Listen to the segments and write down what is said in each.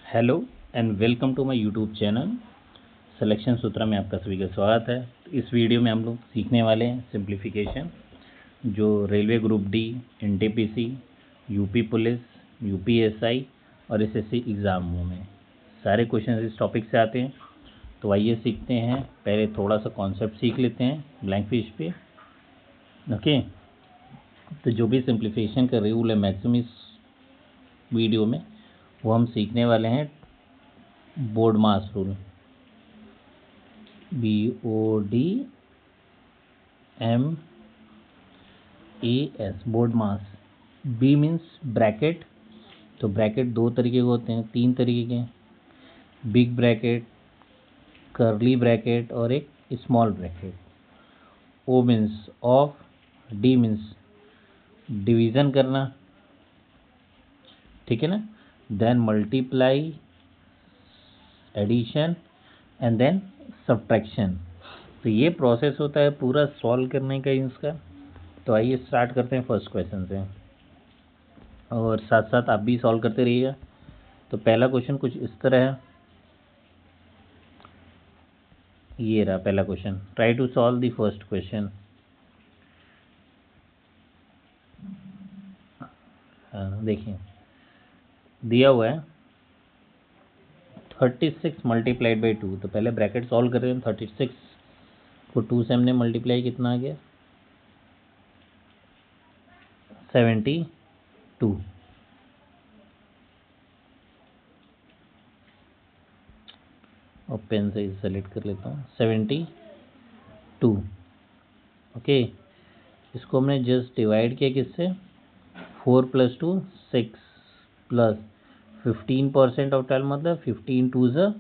Hello and welcome to my YouTube channel selection Sutra में आपका सभी का स्वागत है। इस वीडियो में हम लोग सीखने वाले हैं सिंप्लीफिकेशन, जो railway group D, NTPC, UP police, UPSI और एसएससी एग्ज़ामों में सारे क्वेश्चन इस टॉपिक से आते हैं। तो आइए सीखते हैं। पहले थोड़ा सा कॉन्सेप्ट सीख लेते हैं ब्लैंक फिश पे। ओके, तो जो भी सिंप्लीफिकेशन का रूल है मैक्सिमम इस वीडियो में वो हम सीखने वाले हैं। बोर्ड मास रूल, BODMAS, बोर्ड मास। B मीन्स ब्रैकेट, तो ब्रैकेट दो तरीके के होते हैं, तीन तरीके के, बिग ब्रैकेट, कर्ली ब्रैकेट और एक small bracket. O means of, D means division करना, ठीक है ना, then multiply, addition and then subtraction. तो ये प्रोसेस होता है पूरा सॉल्व करने का इसका। तो आइए स्टार्ट करते हैं फर्स्ट क्वेश्चन से, और साथ साथ आप भी सॉल्व करते रहिएगा। तो पहला क्वेश्चन कुछ इस तरह है, ये रहा पहला question. Try to solve the first question. देखिए दिया हुआ है 36 मल्टीप्लाइड बाई 2। तो पहले ब्रैकेट सॉल्व कर रहे हैं। 36 को 2 से हमने मल्टीप्लाई, कितना आ गया 72। और पेन से सेलेक्ट कर लेता हूँ 72। ओके, इसको हमने जस्ट डिवाइड किया किससे, 4 + 2 6 प्लस 15% ऑफ 12 मतलब 15 2 ज़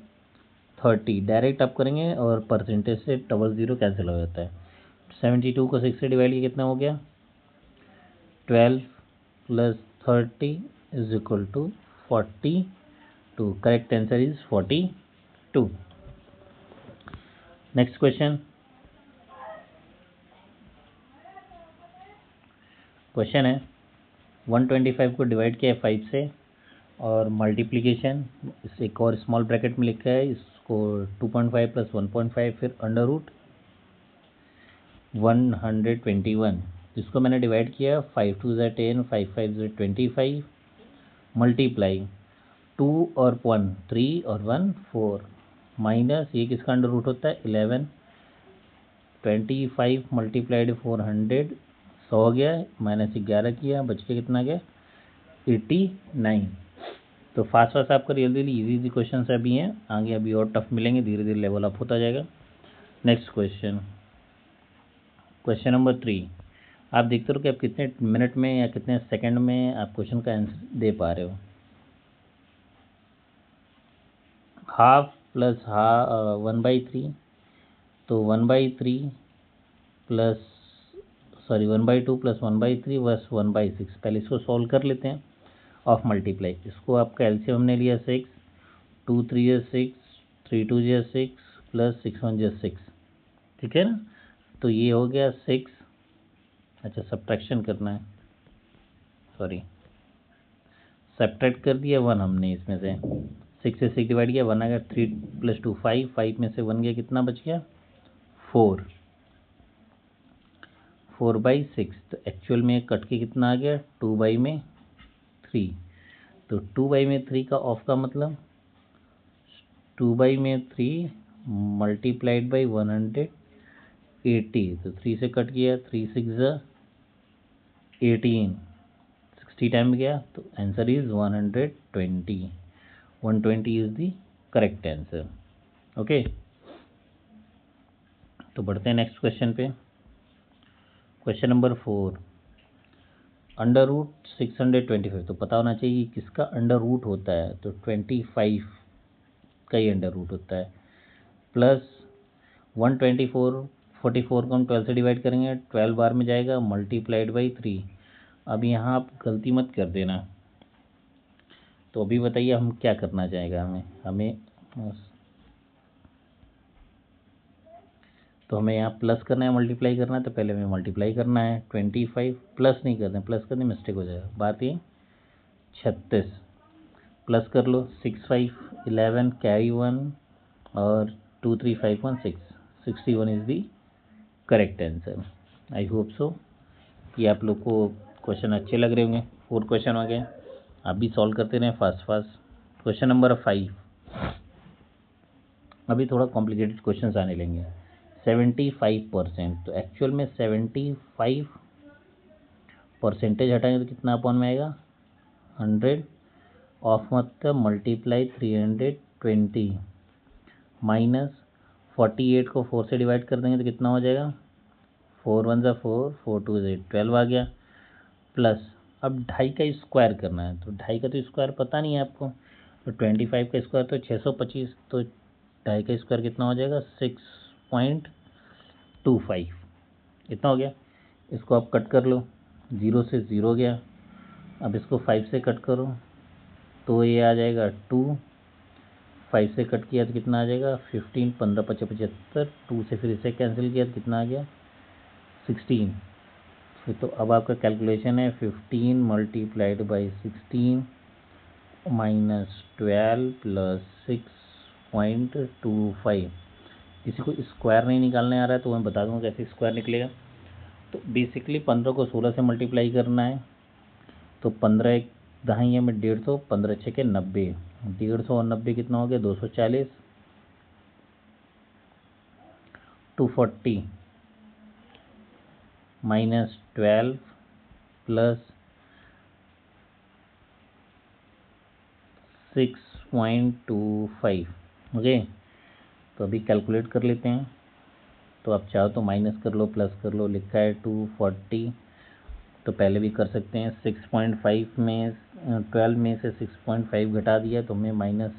30। डायरेक्ट आप करेंगे और परसेंटेज से डबल ज़ीरो कैंसिल हो जाता है। 72 को 6 से डिवाइड किया कितना हो गया, 12 + 30 = 42। Correct answer is 42। Next question है 125 को डिवाइड किया है 5 से, और मल्टीप्लिकेशन इस एक और स्मॉल ब्रैकेट में लिखा है, इसको 2.5 + 1.5 फिर अंडर रूट 121। इसको मैंने डिवाइड किया 5 2 ज़ 10, 5 5 ज़ 25, मल्टीप्लाई 2 और 1 3 और 1 4, माइनस ये किसका अंडर रूट होता है 11। 25 मल्टीप्लाइड 400 100 हो गया, -11 किया, बच के कितना गया 89। तो फास्ट फास्ट आपका जल्दी इजी क्वेश्चन अभी हैं, आगे अभी और टफ मिलेंगे, धीरे धीरे लेवल अप होता जाएगा। Next question number 3। आप देखते हो कि आप कितने मिनट में या कितने सेकंड में आप क्वेश्चन का आंसर दे पा रहे हो। हाफ प्लस 1/3, तो 1/3 प्लस 1/2 + 1/3 बस 1/6। पहले इसको सॉल्व कर लेते हैं। ऑफ मल्टीप्लाई, इसको आपका एलसीएम हमने लिया 6, 2 3 = 6, 3 2 = 6 प्लस 6 1 = 6, ठीक है ना। तो ये हो गया 6। अच्छा सब्ट्रैक्शन करना है, सॉरी सब्ट्रैक्ट कर दिया 1 हमने इसमें से। 6 से 6 डिवाइड किया 1 आ गया, 3 + 2 5, 5 में से 1 गया, कितना बच गया 4, 4/6। तो एक्चुअल में कट के कितना आ गया 2/3। तो 2/3 का ऑफ का मतलब 2/3 मल्टीप्लाइड बाई 180। तो 3 से कट गया, 3 6 ज़ 18, 60 टाइम गया, तो answer is 120। 120 is the correct answer. Okay, तो बढ़ते हैं नेक्स्ट क्वेश्चन पे। Question number 4, under root 625। तो पता होना चाहिए किसका अंडर रूट होता है, तो 25 का ही अंडर रूट होता है। प्लस 124, 44 को हम 12 से डिवाइड करेंगे, 12 बार में जाएगा, मल्टीप्लाइड बाई 3। अब यहाँ आप गलती मत कर देना। तो अभी बताइए हम क्या करना चाहेगा, हमें तो हमें यहाँ प्लस करना है, मल्टीप्लाई करना है, तो पहले हमें मल्टीप्लाई करना है। 25 प्लस नहीं करना, प्लस करने मिस्टेक हो जाएगा। बात ये 36, प्लस कर लो 6 5 11 कैरी 1 और 2 3 5 1 6 61 is the correct answer. I hope so कि आप लोग को क्वेश्चन अच्छे लग रहे होंगे। 4 क्वेश्चन हो गए, आप भी सॉल्व करते रहें फास्ट फास्ट। क्वेश्चन नंबर 5, अभी थोड़ा कॉम्प्लिकेटेड क्वेश्चन आने लेंगे। 75%, तो एक्चुअल में 75 परसेंटेज हटाएंगे तो कितना अपॉन में आएगा 100 ऑफ मतलब मल्टीप्लाई 320 माइनस 48 को 4 से डिवाइड कर देंगे तो कितना हो जाएगा 4 1 ज़ा 4 4 2 ज़ा 12 आ गया। प्लस अब 2.5 का स्क्वायर करना है, तो 2.5 का तो स्क्वायर पता नहीं है आपको, तो 25 का स्क्वायर तो 625, तो 2.5 का स्क्वायर कितना हो जाएगा 6.25, इतना हो गया। इसको आप कट कर लो, 0 से 0 गया। अब इसको 5 से कट करो तो ये आ जाएगा 2, 5 से कट किया तो कितना आ जाएगा 15, 15 55 75, 2 से फिर इसे कैंसिल किया तो कितना आ गया 16। फिर तो अब आपका कैलकुलेशन है 15 मल्टीप्लाइड बाई 16 माइनस 12 प्लस 6.25। किसी को स्क्वायर नहीं निकालने आ रहा है तो मैं बता दूंगा कैसे स्क्वायर निकलेगा। तो बेसिकली 15 को 16 से मल्टीप्लाई करना है, तो 15 एक दहाई है में 150, 15 छः के 90, 150 और 90 कितना हो गया 240, 240 माइनस 12 प्लस 6.25। ओके, तो अभी कैलकुलेट कर लेते हैं। तो आप चाहो तो माइनस कर लो प्लस कर लो, लिखा है 240, तो पहले भी कर सकते हैं। 6.5 में 12 में से 6.5 घटा दिया तो हमें माइनस,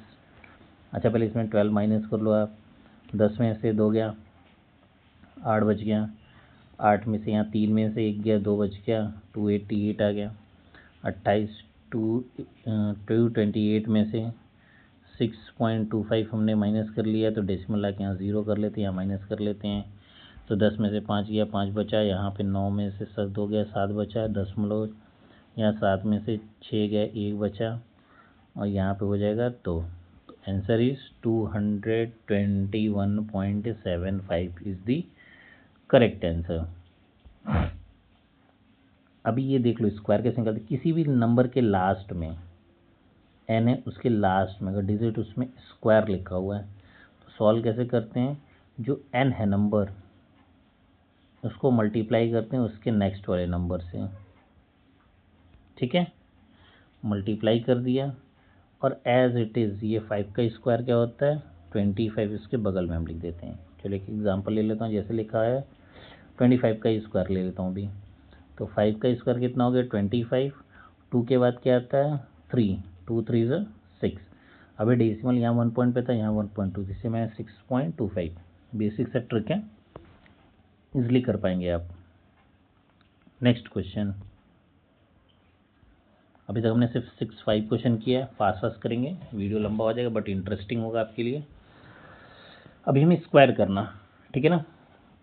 अच्छा पहले इसमें 12 माइनस कर लो आप, 10 में से 2 गया 8 बच गया, 8 में से यहाँ 3 में से 1 गया 2 बच गया 288 आ गया। 28 228 में से 6.25 हमने माइनस कर लिया, तो डेसिमल ला के यहाँ 0 कर लेते हैं, यहाँ माइनस कर लेते हैं। तो 10 में से 5 गया 5 बचा, यहाँ पे 9 में से 2 गया 7 बचा, 10 यहाँ 7 में से 6 गया 1 बचा, और यहाँ पे हो जाएगा तो answer is 221.75 is the correct answer. अभी ये देख लो स्क्वायर कैसे निकालते, किसी भी नंबर के लास्ट में एन है, उसके लास्ट में अगर डिजिट उसमें स्क्वायर लिखा हुआ है तो सॉल्व कैसे करते हैं, जो एन है नंबर उसको मल्टीप्लाई करते हैं उसके नेक्स्ट वाले नंबर से, ठीक है। मल्टीप्लाई कर दिया और एज इट इज़ ये 5 का स्क्वायर क्या होता है 25, इसके बगल में हम लिख देते हैं। चलो एक एग्जांपल ले लेता हूँ, जैसे लिखा है 25 का स्क्वायर ले लेता हूँ अभी। तो 5 का स्क्वायर कितना हो गया 25, 2 के बाद क्या आता है 3, 2 3 ज़ा 6। अभी डेसिमल यहाँ 1 पॉइंट पे था, यहाँ 1.2, जिससे मैं 6.25। बेसिक सा ट्रिक है, इजली कर पाएंगे आप। नेक्स्ट क्वेश्चन, अभी तक हमने सिर्फ 5 क्वेश्चन किया है, फास्ट फास्ट करेंगे, वीडियो लंबा हो जाएगा बट इंटरेस्टिंग होगा आपके लिए। अभी हमें स्क्वायर करना, ठीक है ना।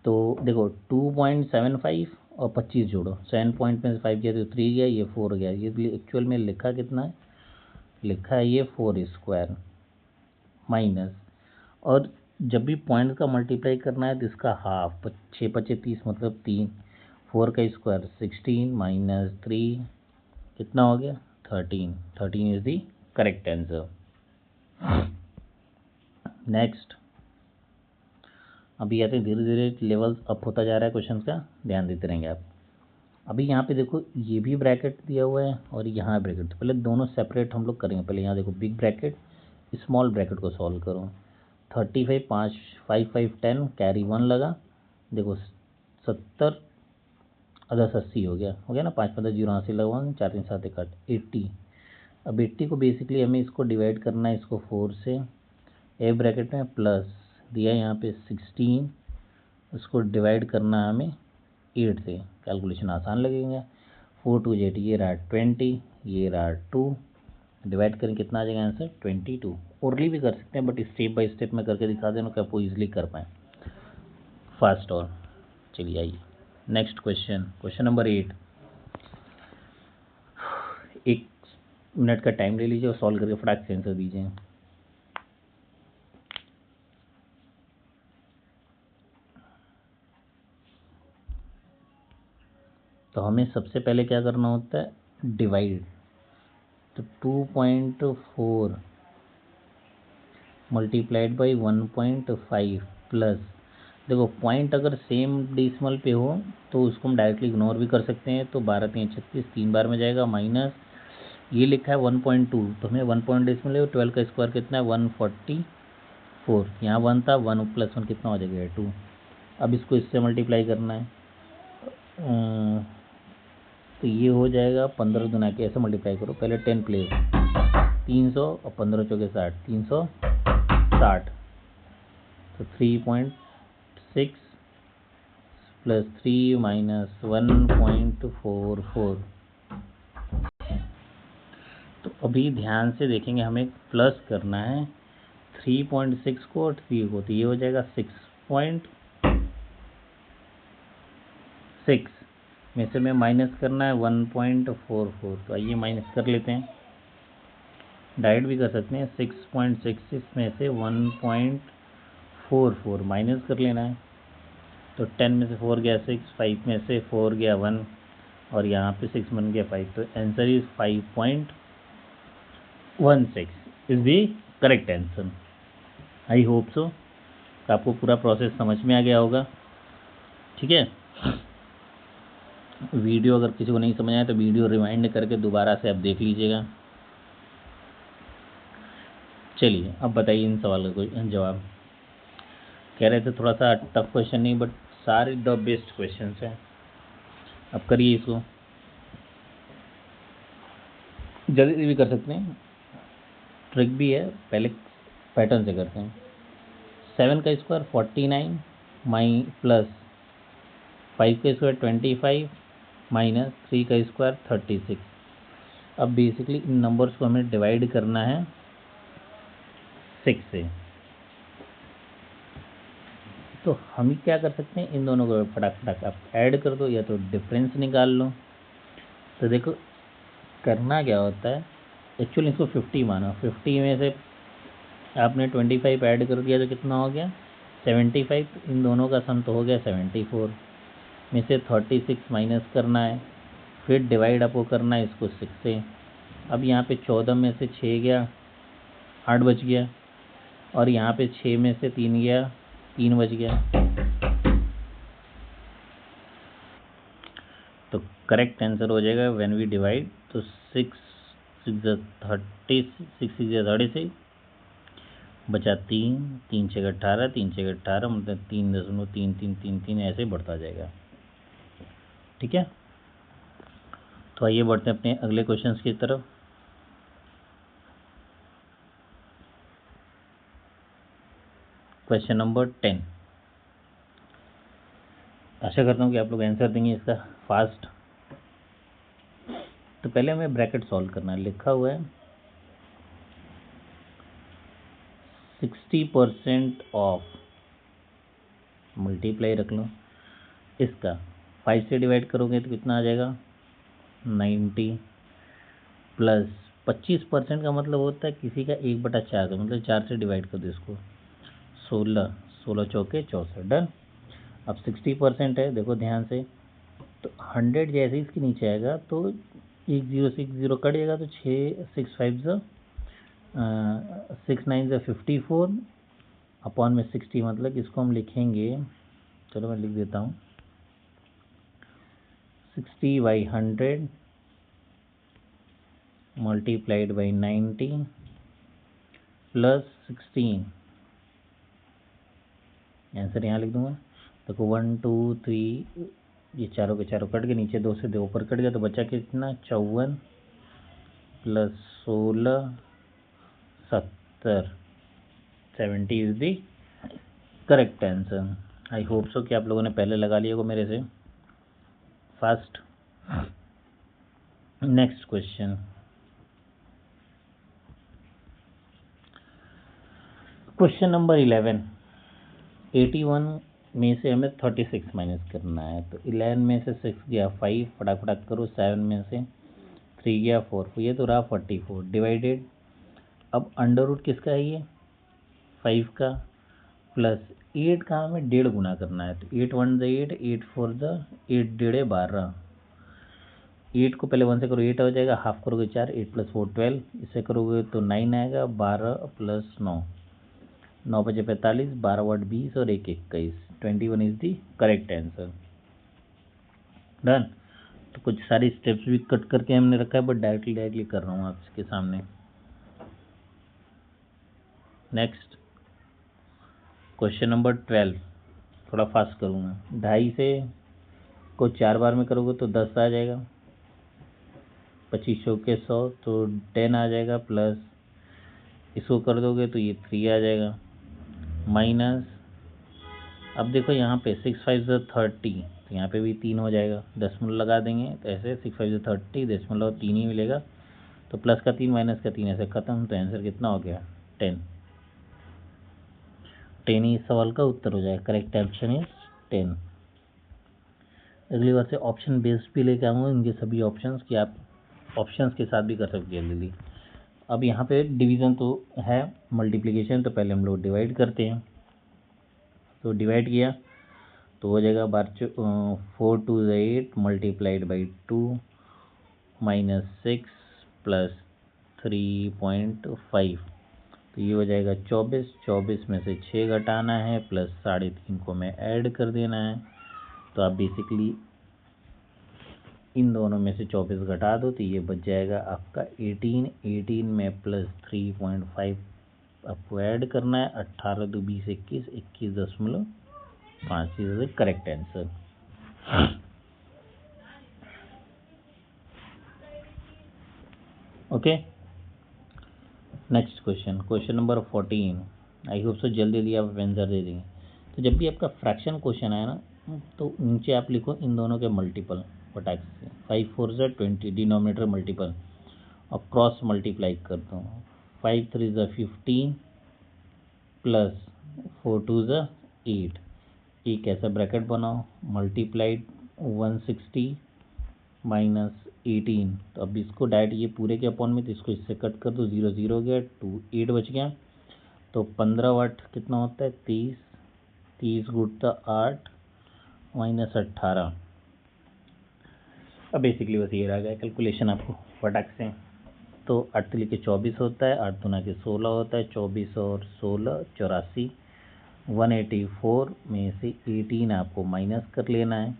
तो देखो 2.75 और 25 जोड़ो, 7 पॉइंट में से 5 गया तो 3 गया, ये 4 गया, ये एक्चुअल में लिखा कितना है, लिखा है ये 4 स्क्वायर माइनस, और जब भी पॉइंट का मल्टीप्लाई करना है तो इसका हाफ, 6 25 30 मतलब 3, 4 का स्क्वायर 16 माइनस 3 कितना हो गया 13, 13 is the correct answer. Next, अभी आते धीरे धीरे लेवल अप होता जा रहा है क्वेश्चन का, ध्यान देते रहेंगे आप। अभी यहाँ पे देखो ये भी ब्रैकेट दिया हुआ है और यहाँ ब्रैकेट, तो पहले दोनों सेपरेट हम लोग करेंगे। पहले यहाँ देखो बिग ब्रैकेट स्मॉल ब्रैकेट को सॉल्व करो। 35 5 5 5 10 कैरी 1 लगा, देखो 70 10 80 हो गया ना, 5 15 0 80 लगा 4 3 7 1 8 80। अब 80 को बेसिकली हमें इसको डिवाइड करना है इसको 4 से, ए ब्रैकेट में प्लस दिया यहाँ पे 16, इसको डिवाइड करना है हमें 8 से, कैलकुलेशन आसान लगेगा। 4 2 8, ये रहा 20, ये रहा 2, डिवाइड करें कितना आ जाएगा आंसर 22। ओरली भी कर सकते हैं बट स्टेप बाय स्टेप में करके दिखा देना कि आपको ईजिली कर पाएँ फास्ट। और चलिए आइए नेक्स्ट क्वेश्चन, क्वेश्चन नंबर 8। एक मिनट का टाइम ले लीजिए और सॉल्व करके फटाक से आंसर दीजिए। तो हमें सबसे पहले क्या करना होता है, डिवाइड। तो 2.4 मल्टीप्लाइड बाई 1.5 प्लस, देखो पॉइंट अगर सेम डेसिमल पे हो तो उसको हम डायरेक्टली इग्नोर भी कर सकते हैं। तो 12 3 36 3 बार में जाएगा, माइनस ये लिखा है 1.2, तो हमें 1 पॉइंट डेसिमल है, 12 का स्क्वायर कितना है 144, यहाँ 1 था, 1 प्लस 1 कितना हो जाएगा 2। अब इसको इससे मल्टीप्लाई करना है, तो ये हो जाएगा 15 गुना के, ऐसे मल्टीप्लाई करो, पहले 10 प्लेस 300 और 15 चौके 60, 360। तो 3.6 प्लस 3 माइनस 1.44। तो अभी ध्यान से देखेंगे, हमें प्लस करना है 3.6 को और 3 को, तो ये हो जाएगा 6.6 में से में माइनस करना है 1.44। तो आइए माइनस कर लेते हैं, डायरेक्ट भी कर सकते हैं। 6.66 में से 1.44 माइनस कर लेना है। तो 10 में से 4 गया 6, 5 में से 4 गया 1 और यहाँ पे 6 बन गया 5। तो answer is 5.16 is the correct answer. I hope so आपको पूरा प्रोसेस समझ में आ गया होगा। ठीक है, वीडियो अगर किसी को नहीं समझ आया तो वीडियो रिवाइंड करके दोबारा से आप देख लीजिएगा। चलिए अब बताइए इन सवालों को जवाब। कह रहे थे थोड़ा सा टफ क्वेश्चन नहीं, बट सारे द बेस्ट क्वेश्चन हैं। अब करिए इसको, जल्दी भी कर सकते हैं, ट्रिक भी है, पहले पैटर्न से करते हैं। 7 का स्क्वायर 49 माई प्लस 5 का स्क्वायर 25 माइनस 3 का स्क्वायर 36। अब बेसिकली इन नंबर्स को हमें डिवाइड करना है 6 से। तो हम क्या कर सकते हैं, इन दोनों को फटाक फटाक आप ऐड कर दो या तो डिफरेंस निकाल लो। तो देखो करना क्या होता है, एक्चुअली इसको 50 मानो, 50 में से आपने 25 ऐड कर दिया तो कितना हो गया 75। इन दोनों का सम तो हो गया 74 में से 36 माइनस करना है, फिर डिवाइड आपको करना है इसको 6 से। अब यहाँ पे 14 में से 6 गया 8 बच गया, और यहाँ पे 6 में से 3 गया 3 बच गया। तो करेक्ट आंसर हो जाएगा व्हेन वी डिवाइड, तो 6 6 36 बचा 3 3 6 18 3 6 18 मतलब 3.3333 ऐसे बढ़ता जाएगा। ठीक है, तो आइए बढ़ते हैं अपने अगले क्वेश्चंस की तरफ। Question number 10। आशा करता हूँ कि आप लोग आंसर देंगे इसका फास्ट। तो पहले हमें ब्रैकेट सॉल्व करना है, लिखा हुआ है 60% ऑफ, मल्टीप्लाई रख लो इसका 5 से डिवाइड करोगे तो कितना आ जाएगा 90 प्लस 25% का मतलब होता है किसी का 1/4 का, मतलब 4 से डिवाइड कर दो इसको 16 16 चौके 64 डन। अब 60% है, देखो ध्यान से, तो 100 जैसे इसके नीचे आएगा तो 1 0 से 1 0 कट जाएगा, तो 6 6 5 ज़ा 6 9 ज़ा 54 अपॉन में 60, मतलब इसको हम लिखेंगे, चलो मैं लिख देता हूँ 60/100 मल्टीप्लाइड बाई 90 प्लस 16। आंसर यहाँ लिख दूंगा, देखो 1 2 3 ये चारों के चारों कट गए, नीचे 2 से 2 ऊपर कट गया, तो बचा कितना 54 plus 16 70 70 is the correct answer. I hope so कि आप लोगों ने पहले लगा लिया होगा मेरे से fast. Next question, question number 11। 81 में से हमें 36 माइनस करना है, तो 11 में से 6 गया 5, फटाक फटाक करो, 7 में से 3 गया 4, ये तो रहा 44 डिवाइडेड, अब अंडर रूट किसका है ये 5 का, प्लस 8 का हमें 1.5 गुना करना है, तो 8 1 8, 8 4 8 1.5 12, 8 को पहले 1 से करो 8 हो जाएगा, हाफ करोगे 4, 8 + 4 12, इससे करोगे तो 9 आएगा, 12 + 9, 9 × 5 = 45, 12 8 20 और 1 21, 21 is the correct answer. Done. तो कुछ सारी स्टेप्स भी कट करके हमने रखा है, बट डायरेक्टली कर रहा हूँ आपके सामने। नेक्स्ट क्वेश्चन नंबर 12, थोड़ा फास्ट करूँगा। 2.5 से को 4 बार में करोगे तो 10 आ जाएगा, 25 चौके 100 तो 10 आ जाएगा, प्लस इसको कर दोगे तो ये 3 आ जाएगा, माइनस, अब देखो यहाँ पे 6 5 30, तो यहाँ पे भी 3 हो जाएगा, दशमलव लगा देंगे तो ऐसे 6 5 30, दशमलव 3 ही मिलेगा, तो प्लस का 3 माइनस का 3 ऐसे खत्म, तो आंसर कितना हो गया 10। 10 ही इस सवाल का उत्तर हो जाएगा, करेक्ट ऑप्शन इज 10। अगली बार से ऑप्शन बेस्ड भी लेके आऊँगा इनके सभी ऑप्शंस कि आप ऑप्शंस के साथ भी कर सकते हैं जल्दी। अब यहाँ पे डिवीज़न तो है, मल्टीप्लिकेशन तो पहले हम लोग डिवाइड करते हैं, तो डिवाइड किया तो हो जाएगा 4 2 8 मल्टीप्लाइड बाई 2 -6 + 3.5, तो ये हो जाएगा 24, 24 में से 6 घटाना है, प्लस 3.5 को मैं ऐड कर देना है, तो आप बेसिकली इन दोनों में से 24 घटा दो तो ये बच जाएगा आपका 18, 18 में प्लस 3.5 आपको ऐड करना है, 18 2 20 21, 21.5 is the correct answer. Okay, next question, question number 14। I hope so जल्दी आप आंसर दे देंगे। तो जब भी आपका फ्रैक्शन क्वेश्चन आए ना, तो नीचे आप लिखो इन दोनों के मल्टीपल, फटाक से 5 4 20, डिनोमिनेटर मल्टीपल, और क्रॉस मल्टीप्लाई कर दो, 5 3 15 प्लस 4 2 8, एक ऐसा ब्रैकेट बनाओ, मल्टीप्लाइड 160 -18, तो अब इसको डायरेक्ट ये पूरे के अपॉन में, तो इसको इससे कट कर दो, 0 0 गया, 2 8 बच गया, तो 15 8 कितना होता है 30, 30 गुणा 8 -18, अब बेसिकली बस ये रह गया कैलकुलेशन आपको फटाक से, तो 8 लिखे 24 होता है, 8 दूना के 16 होता है, 24 और 16 84, 184 में से 18 आपको माइनस कर लेना है,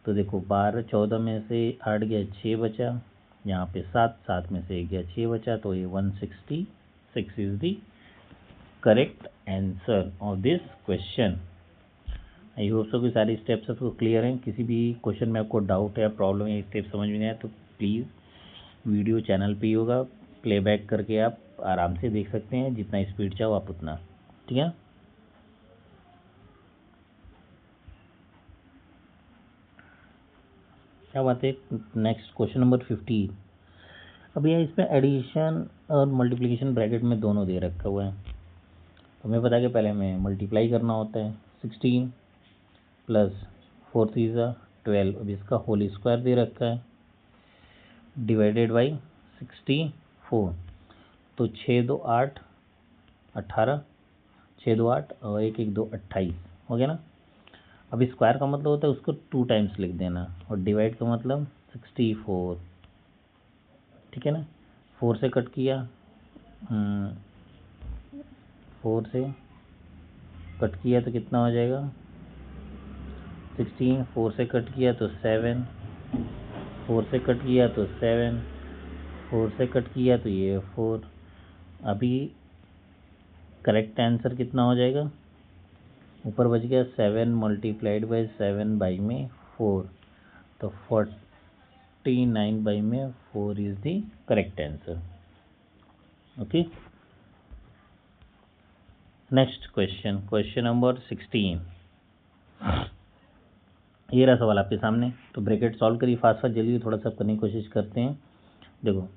तो देखो 12 14 में से 8 गया 6 बचा, यहाँ पे 7 7 में से 1 गया 6 बचा, तो ये 166 is the correct answer of this question. I hope so कि सारी स्टेप्स आपको क्लियर हैं। किसी भी क्वेश्चन में आपको डाउट है, प्रॉब्लम है, स्टेप समझ में नहीं आया तो प्लीज़ वीडियो चैनल पे ही होगा, प्लेबैक करके आप आराम से देख सकते हैं, जितना स्पीड चाहो आप उतना, ठीक है। क्या बात है, नेक्स्ट क्वेश्चन नंबर 15। अब यह इसमें एडिशन और मल्टीप्लिकेशन ब्रैकेट में दोनों दे रखा हुआ है, तो हमें पता है कि पहले हमें मल्टीप्लाई करना होता है, 16 प्लस 4 3 12, अब इसका होल स्क्वायर दे रखा है, डिवाइडेड बाई 64, तो 6 2 8 18, 6 2 8 और 1 1 2 28 हो गया ना। अब स्क्वायर का मतलब होता है उसको 2 टाइम्स लिख देना, और डिवाइड का मतलब 64, ठीक है ना। 4 से कट किया, 4 से कट किया तो कितना हो जाएगा 16, 4 से कट किया तो 7, 4 से कट किया तो 7, 4 से कट किया तो ये 4, अभी करेक्ट आंसर कितना हो जाएगा, ऊपर बच गया 7 मल्टीप्लाइड बाई 7 बाई में 4, तो 49 बाई में 4 is the correct answer. Okay, next question, question number 16। ये रहा सवाल आपके सामने, तो ब्रैकेट सॉल्व करिए फास्ट फास्ट, जल्दी थोड़ा सा करने की कोशिश करते हैं। देखो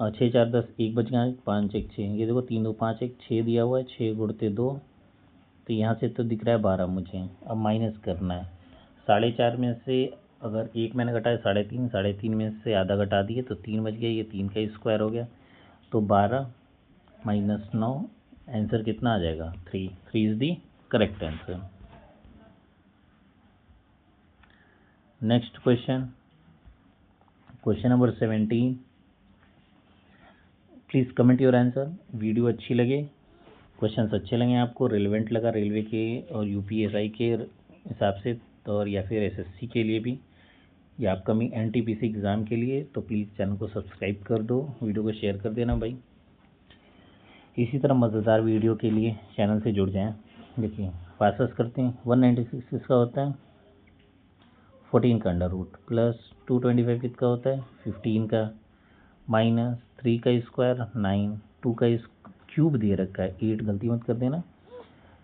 6 4 10, 1 बच गया, 5 1 6, ये देखो 3 2 5 1 6 दिया हुआ है, 6 गुणते 2, तो यहाँ से तो दिख रहा है 12 मुझे, अब माइनस करना है, 4.5 में से अगर 1 मैंने घटाया 3.5, 3.5 में से आधा घटा दिए तो 3 बच गया, ये 3 का स्क्वायर हो गया, तो 12 माइनस 9, आंसर कितना आ जाएगा 3। 3 is the correct answer. Next question, question number 17। Please comment your answer. Video अच्छी लगे, क्वेश्चंस अच्छे लगे आपको, रिलेवेंट लगा रेलवे के और यूपीएसआई के हिसाब से, और या फिर एसएससी के लिए भी, या अपकमिंग एनटीपीसी एग्ज़ाम के लिए, तो प्लीज़ चैनल को सब्सक्राइब कर दो, वीडियो को शेयर कर देना भाई। इसी तरह मज़ेदार वीडियो के लिए चैनल से जुड़ जाएं। देखिए फास्टस करते हैं। 196 किसका होता है 14 का अंडर रूट, प्लस 225 किसका होता है 15 का, माइनस 3 का स्क्वायर 9, 2 का क्यूब दे रखा है 8, गलती मत कर देना,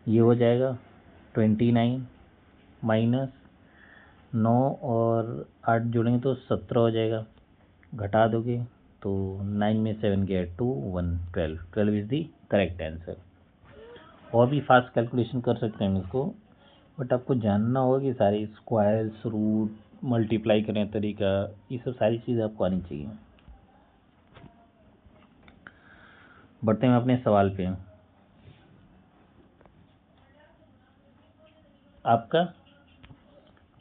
ये हो जाएगा 29, माइनस 9 और 8 जोड़ेंगे तो 17 हो जाएगा, घटा दोगे तो 9 में 7 गया 2, 1, 12, 12 इज़ दी करेक्ट आंसर। और भी फास्ट कैलकुलेशन कर सकते हैं हम इसको, बट आपको जानना होगा कि सारी स्क्वायर्स, रूट, मल्टीप्लाई करने का तरीका, ये सब सारी चीज़ आपको आनी चाहिए। बढ़ते हैं अपने सवाल पे। आपका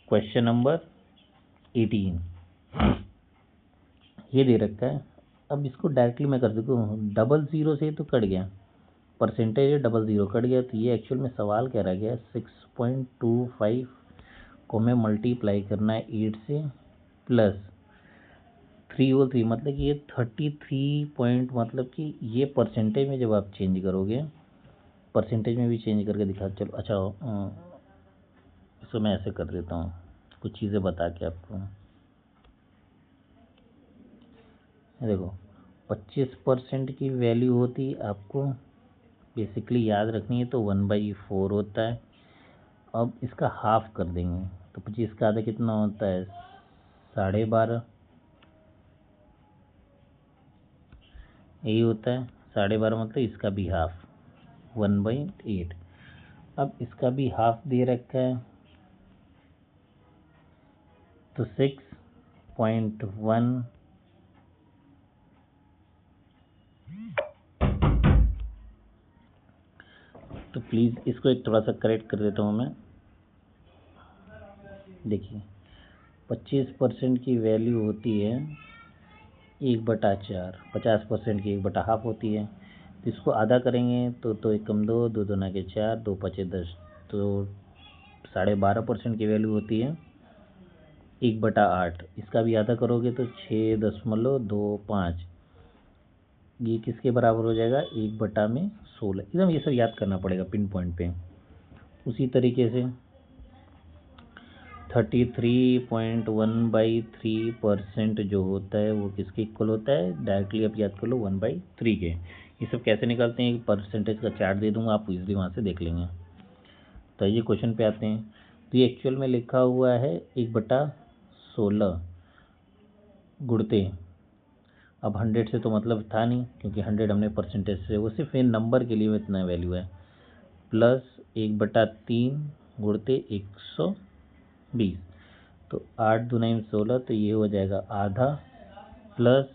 क्वेश्चन नंबर 18 ये दे रखा है। अब इसको डायरेक्टली मैं कर दूँ, डबल ज़ीरो से तो कट गया, परसेंटेज है, डबल ज़ीरो कट गया, तो ये एक्चुअल में सवाल कह रहा गया 6.25 को हमें मल्टीप्लाई करना है 8 से, प्लस 3 और 3, मतलब कि ये 33 पॉइंट, मतलब कि ये परसेंटेज में जब आप चेंज करोगे, परसेंटेज में भी चेंज करके दिखा, चलो अच्छा इसको मैं ऐसे कर देता हूँ कुछ चीज़ें बता के आपको। देखो 25% की वैल्यू होती आपको बेसिकली याद रखनी है, तो 1/4 होता है। अब इसका हाफ कर देंगे तो 25 का आधा कितना होता है 12.5, यही होता है 12.5, मतलब इसका भी हाफ 1/8। अब इसका भी हाफ दे रखा है तो 6.1, तो प्लीज़ इसको एक थोड़ा सा करेक्ट कर देता हूँ मैं। देखिए 25% की वैल्यू होती है 1/4, 50% की 1/2 होती है, तो इसको आधा करेंगे तो 1 कम 2, 2 दूना के 4, 2 पचे 10, तो 12.5% की वैल्यू होती है 1/8। इसका भी आधा करोगे तो 6.25, ये किसके बराबर हो जाएगा 1/16। एकदम ये सब याद करना पड़ेगा पिन पॉइंट पे। उसी तरीके से 33.1/3% जो होता है वो किसके इक्वल होता है, डायरेक्टली आप याद कर लो 1/3 के। ये सब कैसे निकालते हैं, परसेंटेज का चार्ट दे दूंगा, आप इजीली वहाँ से देख लेंगे। तो ये क्वेश्चन पे आते हैं, तो ये एक्चुअल में लिखा हुआ है 1/16 गुणते, अब 100 से तो मतलब था नहीं, क्योंकि 100 हमने परसेंटेज से, वो सिर्फ इन नंबर के लिए इतना वैल्यू है, प्लस 1/3 गुणते 120, तो 8 दूना 16, तो ये हो जाएगा आधा, प्लस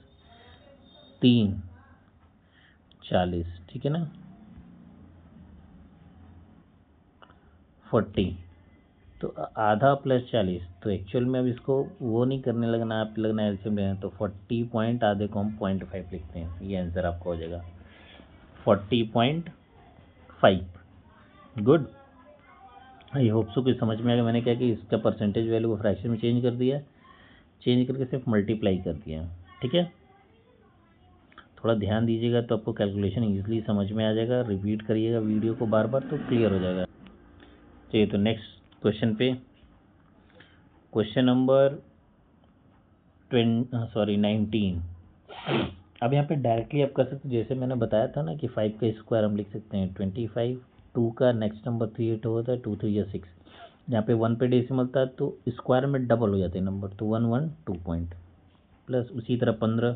3 40, ठीक है ना 40, तो आधा प्लस 40, तो एक्चुअल में अब इसको वो नहीं करने लगना, आप लगना एल्सियम लेना, तो 40 पॉइंट आधे को हम 0.5 लिखते हैं, ये आंसर आपका हो जाएगा 40.5। गुड, आई होप सो कि समझ में आ गया। मैंने क्या कि इसका परसेंटेज वैल्यू को फ्रैक्शन में चेंज कर दिया, चेंज करके सिर्फ मल्टीप्लाई कर दिया, ठीक है। थोड़ा ध्यान दीजिएगा तो आपको कैलकुलेशन ईजिली समझ में आ जाएगा, रिपीट करिएगा वीडियो को बार बार तो क्लियर हो जाएगा। चलिए तो नेक्स्ट क्वेश्चन पे, क्वेश्चन नंबर 19। अब यहाँ पे डायरेक्टली आप कर सकते, जैसे मैंने बताया था ना कि 5 का स्क्वायर हम लिख सकते हैं 25, 2 का नेक्स्ट नंबर 3 होता है, 2 3 या 6, जहाँ पे 1 पे डेसिमल था तो स्क्वायर में डबल हो जाते हैं नंबर, तो 1 1 2 पॉइंट, प्लस उसी तरह 15,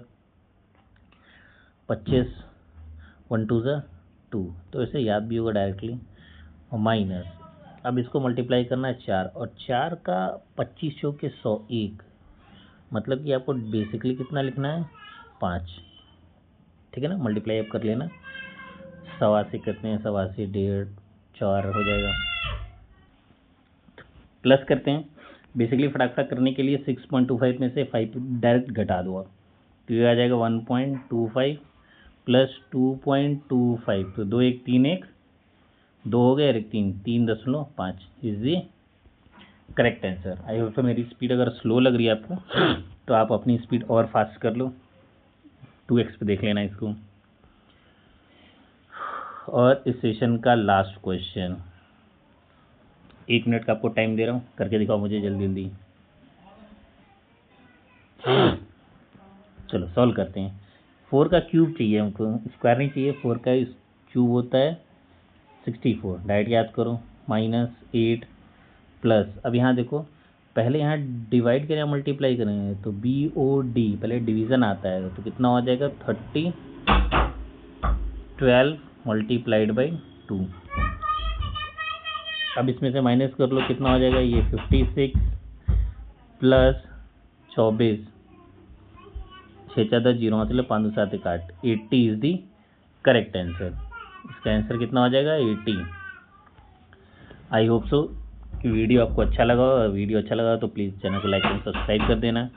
25, 1 2 ज़ा 2, तो ऐसे याद भी होगा डायरेक्टली, और माइनस अब इसको मल्टीप्लाई करना है 4, और 4 का 25 चौके 101, मतलब कि आपको बेसिकली कितना लिखना है 5, ठीक है ना। मल्टीप्लाई आप कर लेना, 87 करते हैं, 87 1.5 4 हो जाएगा। प्लस करते हैं, बेसिकली फटाफट करने के लिए 6.25 में से 5 डायरेक्ट घटा दो आप, तो ये आ जाएगा 1.25 प्लस 2.25, तो 2 1 3 1 2 हो गया, 3 3.5 is the correct answer. I hope तो मेरी स्पीड अगर स्लो लग रही है आपको तो आप अपनी स्पीड और फास्ट कर लो, 2x पे देख लेना इसको। और इस सेशन का लास्ट क्वेश्चन, 1 मिनट का आपको टाइम दे रहा हूँ, करके दिखाओ मुझे जल्दी जल्दी। चलो सॉल्व करते हैं। 4 का क्यूब चाहिए हमको, स्क्वायर नहीं चाहिए, 4 का क्यूब होता है 64, डायरेक्ट याद करो, -8 प्लस, अब यहाँ देखो पहले यहाँ डिवाइड करें या मल्टीप्लाई करें, तो BOD पहले डिवीज़न आता है, तो कितना हो जाएगा 30 12 मल्टीप्लाइड बाई 2। अब इसमें से माइनस कर लो, कितना हो जाएगा ये 56 प्लस 24, 6 4 10 0 मतलब 5 7 8, 80 इज दी करेक्ट आंसर। इसका आंसर कितना हो जाएगा 80। आई होप सो कि वीडियो आपको अच्छा लगा, वीडियो अच्छा लगा तो प्लीज़ चैनल को लाइक एंड सब्सक्राइब कर देना।